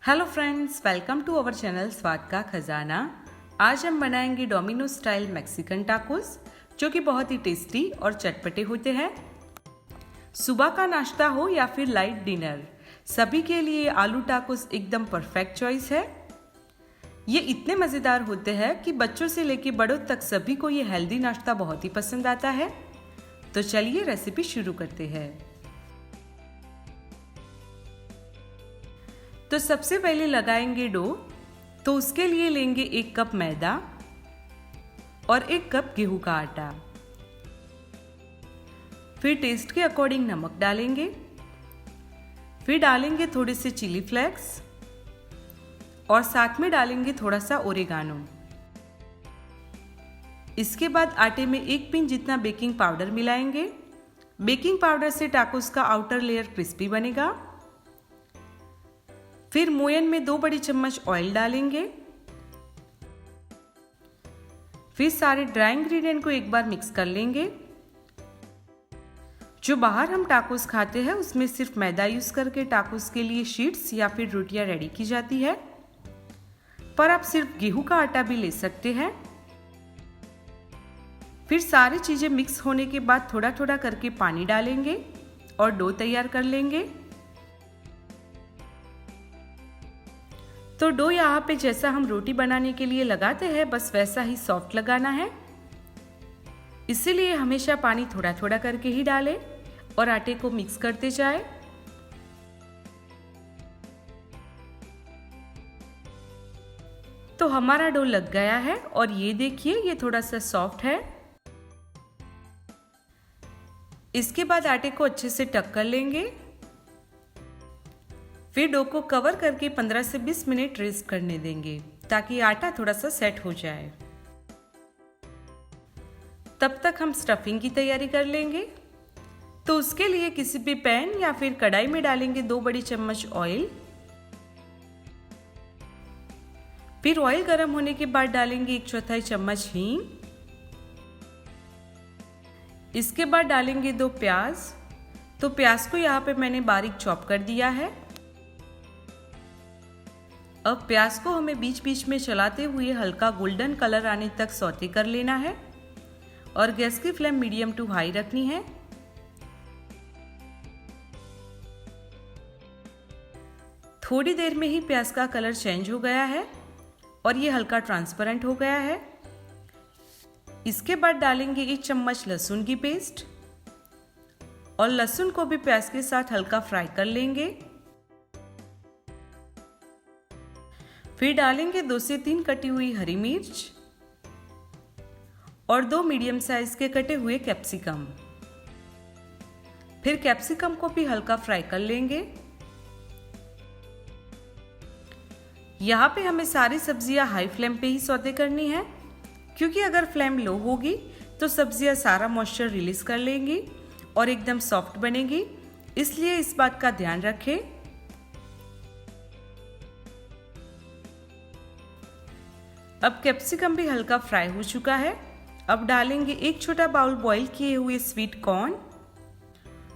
Hello friends, welcome to our channel स्वाद का खजाना। आज हम बनाएंगे डोमिनो स्टाइल मैक्सिकन टाकोस, जो कि बहुत ही टेस्टी और चटपटे होते हैं। सुबह का नाश्ता हो या फिर लाइट डिनर, सभी के लिए आलू टाकोस एकदम परफेक्ट चॉइस है। ये इतने मज़ेदार होते हैं कि बच्चों से लेकर बड़ों तक सभी को ये हेल्दी नाश्ता बहुत ही पसंद आता है। तो चलिए रेसिपी शुरू करते हैं। तो सबसे पहले लगाएंगे डो। तो उसके लिए लेंगे 1 कप मैदा और 1 कप गेहूं का आटा। फिर टेस्ट के अकॉर्डिंग नमक डालेंगे। फिर डालेंगे थोड़े से चिली फ्लेक्स और साथ में डालेंगे थोड़ा सा ओरेगानो। इसके बाद आटे में 1 पिंच जितना बेकिंग पाउडर मिलाएंगे। बेकिंग पाउडर से टाकोस का आउटर लेयर क्रिस्पी बनेगा। फिर मोयन में 2 बड़ी चम्मच ऑयल डालेंगे। फिर सारे ड्राई इंग्रेडिएंट को एक बार मिक्स कर लेंगे। जो बाहर हम टाकोस खाते हैं उसमें सिर्फ मैदा यूज करके टाकोस के लिए शीट्स या फिर रोटियां रेडी की जाती है, पर आप सिर्फ गेहूं का आटा भी ले सकते हैं। फिर सारी चीजें मिक्स होने के बाद थोड़ा थोड़ा करके पानी डालेंगे और डो तैयार कर लेंगे। तो डो यहाँ पे जैसा हम रोटी बनाने के लिए लगाते हैं बस वैसा ही सॉफ्ट लगाना है। इसीलिए हमेशा पानी थोड़ा थोड़ा करके ही डालें और आटे को मिक्स करते जाएं। तो हमारा डो लग गया है और ये देखिए ये थोड़ा सा सॉफ्ट है। इसके बाद आटे को अच्छे से टक कर लेंगे। फिर डो को कवर करके 15 से 20 मिनट रेस्ट करने देंगे ताकि आटा थोड़ा सा सेट हो जाए। तब तक हम स्टफिंग की तैयारी कर लेंगे। तो उसके लिए किसी भी पैन या फिर कढ़ाई में डालेंगे 2 बड़ी चम्मच ऑयल। फिर ऑयल गर्म होने के बाद डालेंगे 1/4 चम्मच हींग। इसके बाद डालेंगे 2 प्याज। तो प्याज को यहाँ पे मैंने बारीक चॉप कर दिया है। अब प्याज को हमें बीच बीच में चलाते हुए हल्का गोल्डन कलर आने तक सौते कर लेना है और गैस की फ्लेम मीडियम टू हाई रखनी है। थोड़ी देर में ही प्याज का कलर चेंज हो गया है और ये हल्का ट्रांसपेरेंट हो गया है। इसके बाद डालेंगे 1 चम्मच लहसुन की पेस्ट और लहसुन को भी प्याज के साथ हल्का फ्राई कर लेंगे। फिर डालेंगे 2 से 3 कटी हुई हरी मिर्च और 2 मीडियम साइज के कटे हुए कैप्सिकम। फिर कैप्सिकम को भी हल्का फ्राई कर लेंगे। यहाँ पे हमें सारी सब्जियां हाई फ्लेम पे ही सौते करनी है, क्योंकि अगर फ्लेम लो होगी तो सब्जियां सारा मॉइस्चर रिलीज कर लेंगी और एकदम सॉफ्ट बनेगी, इसलिए इस बात का ध्यान रखें। अब कैप्सिकम भी हल्का फ्राई हो चुका है। अब डालेंगे 1 छोटा बाउल बॉईल किए हुए स्वीट कॉर्न,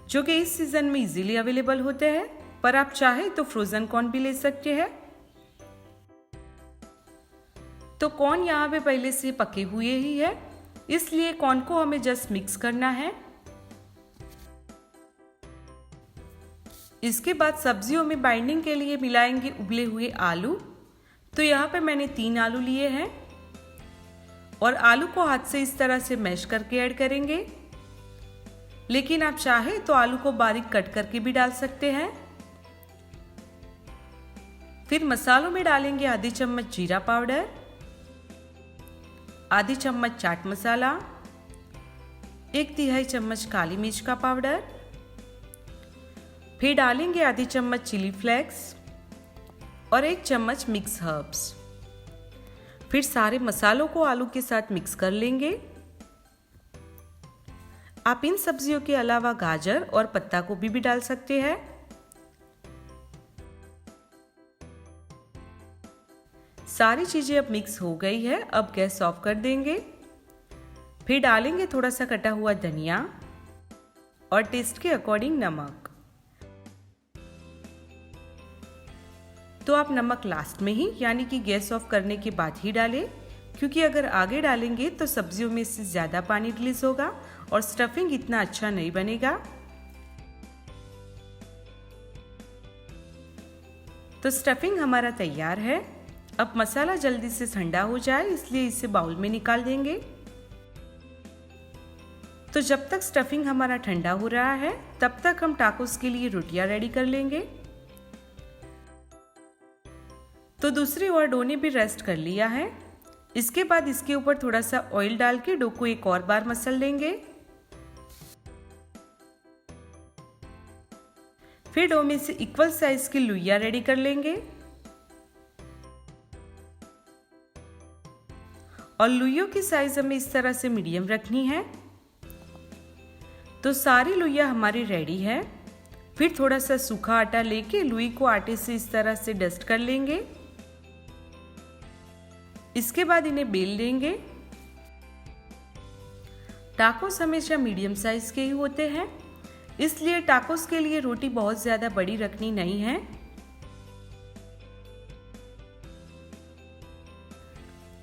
जो कि इस सीजन में इजीली अवेलेबल होते हैं, पर आप चाहे तो फ्रोजन कॉर्न भी ले सकते हैं। तो कॉर्न यहाँ पे पहले से पके हुए ही है, इसलिए कॉर्न को हमें जस्ट मिक्स करना है। इसके बाद सब्जियों में बाइंडिंग के लिए मिलाएंगे उबले हुए आलू। तो यहाँ पे मैंने 3 आलू लिए हैं और आलू को हाथ से इस तरह से मैश करके ऐड करेंगे, लेकिन आप चाहे तो आलू को बारीक कट करके भी डाल सकते हैं। फिर मसालों में डालेंगे आधी चम्मच जीरा पाउडर, आधी चम्मच चाट मसाला, 1/3 चम्मच काली मिर्च का पाउडर। फिर डालेंगे आधी चम्मच चिली फ्लेक्स और 1 चम्मच मिक्स हर्ब्स। फिर सारे मसालों को आलू के साथ मिक्स कर लेंगे। आप इन सब्जियों के अलावा गाजर और पत्ता गोभी भी डाल सकते हैं। सारी चीजें अब मिक्स हो गई है। अब गैस ऑफ कर देंगे। फिर डालेंगे थोड़ा सा कटा हुआ धनिया और टेस्ट के अकॉर्डिंग नमक। तो आप नमक लास्ट में ही यानी कि गैस ऑफ करने के बाद ही डालें, क्योंकि अगर आगे डालेंगे तो सब्जियों में से ज़्यादा पानी रिलीज होगा और स्टफिंग इतना अच्छा नहीं बनेगा। तो स्टफिंग हमारा तैयार है। अब मसाला जल्दी से ठंडा हो जाए इसलिए इसे बाउल में निकाल देंगे। तो जब तक स्टफिंग हमारा ठंडा हो रहा है तब तक हम टाकोस के लिए रोटियां रेडी कर लेंगे। तो दूसरी ओर डो ने भी रेस्ट कर लिया है। इसके बाद इसके ऊपर थोड़ा सा ऑयल डाल के डो को एक और बार मसल लेंगे। फिर डो में से इक्वल साइज की लुइया रेडी कर लेंगे और लुइयों की साइज हमें इस तरह से मीडियम रखनी है। तो सारी लुइया हमारी रेडी है। फिर थोड़ा सा सूखा आटा लेके लुई को आटे से इस तरह से डस्ट कर लेंगे। इसके बाद इन्हें बेल लेंगे। टाकोस हमेशा मीडियम साइज के ही होते हैं, इसलिए टाकोस के लिए रोटी बहुत ज्यादा बड़ी रखनी नहीं है।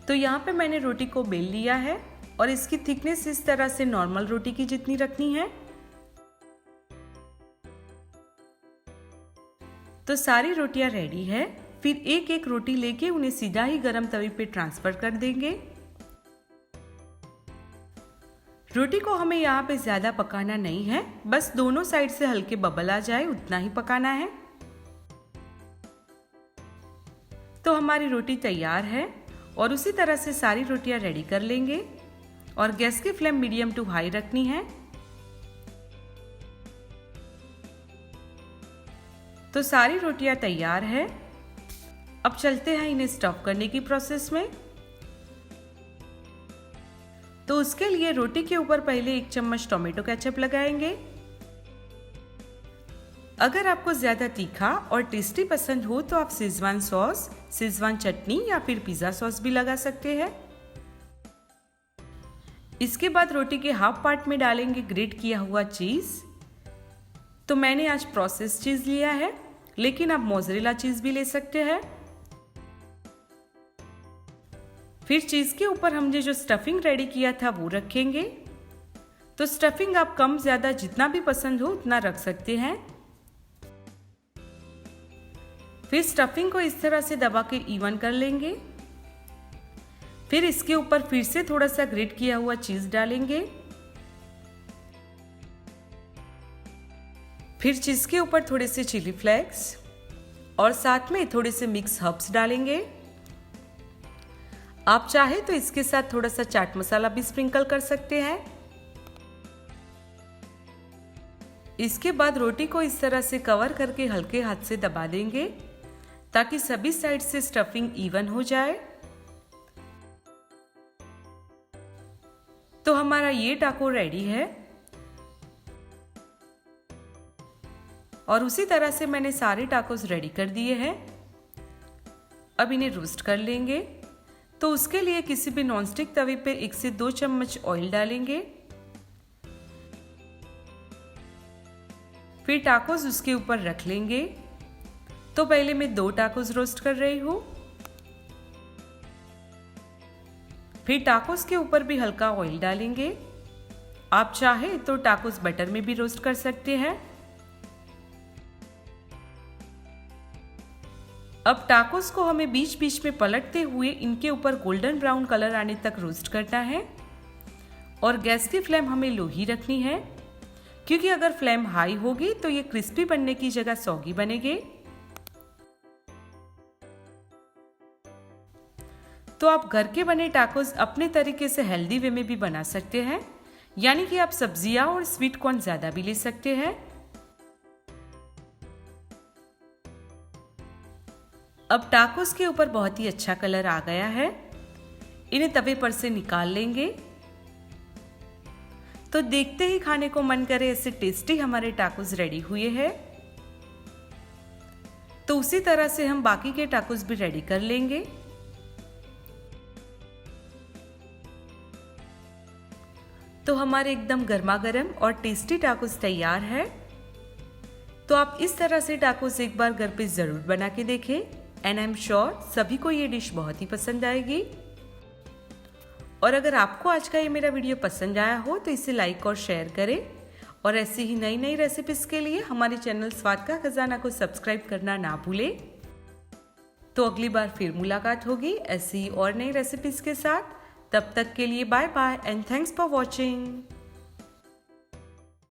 तो यहाँ पे मैंने रोटी को बेल लिया है और इसकी थिकनेस इस तरह से नॉर्मल रोटी की जितनी रखनी है। तो सारी रोटियां रेडी है। फिर एक एक रोटी लेके उन्हें सीधा ही गरम तवे पे ट्रांसफर कर देंगे। रोटी को हमें यहाँ पे ज्यादा पकाना नहीं है, बस दोनों साइड से हल्के बबल आ जाए उतना ही पकाना है। तो हमारी रोटी तैयार है और उसी तरह से सारी रोटियां रेडी कर लेंगे और गैस की फ्लेम मीडियम टू हाई रखनी है। तो सारी रोटियां तैयार है। अब चलते हैं इन्हें स्टफ करने की प्रोसेस में। तो उसके लिए रोटी के ऊपर पहले 1 चम्मच टोमेटो केचप लगाएंगे। अगर आपको ज्यादा तीखा और टेस्टी पसंद हो तो आप शेजवान सॉस, शेजवान चटनी या फिर पिज्जा सॉस भी लगा सकते हैं। इसके बाद रोटी के हाफ पार्ट में डालेंगे ग्रेट किया हुआ चीज। तो मैंने आज प्रोसेस चीज लिया है, लेकिन आप मोज़रेला चीज भी ले सकते हैं। फिर चीज के ऊपर हमने जो स्टफिंग रेडी किया था वो रखेंगे। तो स्टफिंग आप कम ज्यादा जितना भी पसंद हो उतना रख सकते हैं। फिर स्टफिंग को इस तरह से दबा के इवन कर लेंगे। फिर इसके ऊपर फिर से थोड़ा सा ग्रेट किया हुआ चीज डालेंगे। फिर चीज के ऊपर थोड़े से चिली फ्लेक्स और साथ में थोड़े से मिक्स हर्ब्स डालेंगे। आप चाहे तो इसके साथ थोड़ा सा चाट मसाला भी स्प्रिंकल कर सकते हैं। इसके बाद रोटी को इस तरह से कवर करके हल्के हाथ से दबा देंगे ताकि सभी साइड से स्टफिंग इवन हो जाए। तो हमारा ये टाको रेडी है और उसी तरह से मैंने सारे टाकोस रेडी कर दिए हैं। अब इन्हें रोस्ट कर लेंगे। तो उसके लिए किसी भी नॉनस्टिक तवे पे 1 से 2 चम्मच ऑयल डालेंगे। फिर टाकोस उसके ऊपर रख लेंगे। तो पहले मैं 2 टाकोस रोस्ट कर रही हूं। फिर टाकोस के ऊपर भी हल्का ऑयल डालेंगे। आप चाहे तो टाकोस बटर में भी रोस्ट कर सकते हैं। अब टाकोस को हमें बीच बीच में पलटते हुए इनके ऊपर गोल्डन ब्राउन कलर आने तक रोस्ट करना है और गैस की फ्लेम हमें लो ही रखनी है, क्योंकि अगर फ्लेम हाई होगी तो ये क्रिस्पी बनने की जगह सॉगी बनेंगे। तो आप घर के बने टाकोस अपने तरीके से हेल्दी वे में भी बना सकते हैं, यानी कि आप सब्जियां और स्वीट कॉर्न ज्यादा भी ले सकते हैं। अब टाकोस के ऊपर बहुत ही अच्छा कलर आ गया है। इन्हें तवे पर से निकाल लेंगे। तो देखते ही खाने को मन करे ऐसे टेस्टी हमारे टाकोस रेडी हुए हैं। तो उसी तरह से हम बाकी के टाकोस भी रेडी कर लेंगे। तो हमारे एकदम गर्मा गर्म और टेस्टी टाकोस तैयार है। तो आप इस तरह से टाकोस एक बार घर पे जरूर बना के देखें। एंड आई एम श्योर सभी को ये डिश बहुत ही पसंद आएगी। और अगर आपको आज का ये मेरा वीडियो पसंद आया हो तो इसे लाइक और शेयर करें और ऐसी ही नई नई रेसिपीज़ के लिए हमारे चैनल स्वाद का खजाना को सब्सक्राइब करना ना भूलें। तो अगली बार फिर मुलाकात होगी ऐसी और नई रेसिपीज़ के साथ। तब तक के लिए bye bye and thanks for watching.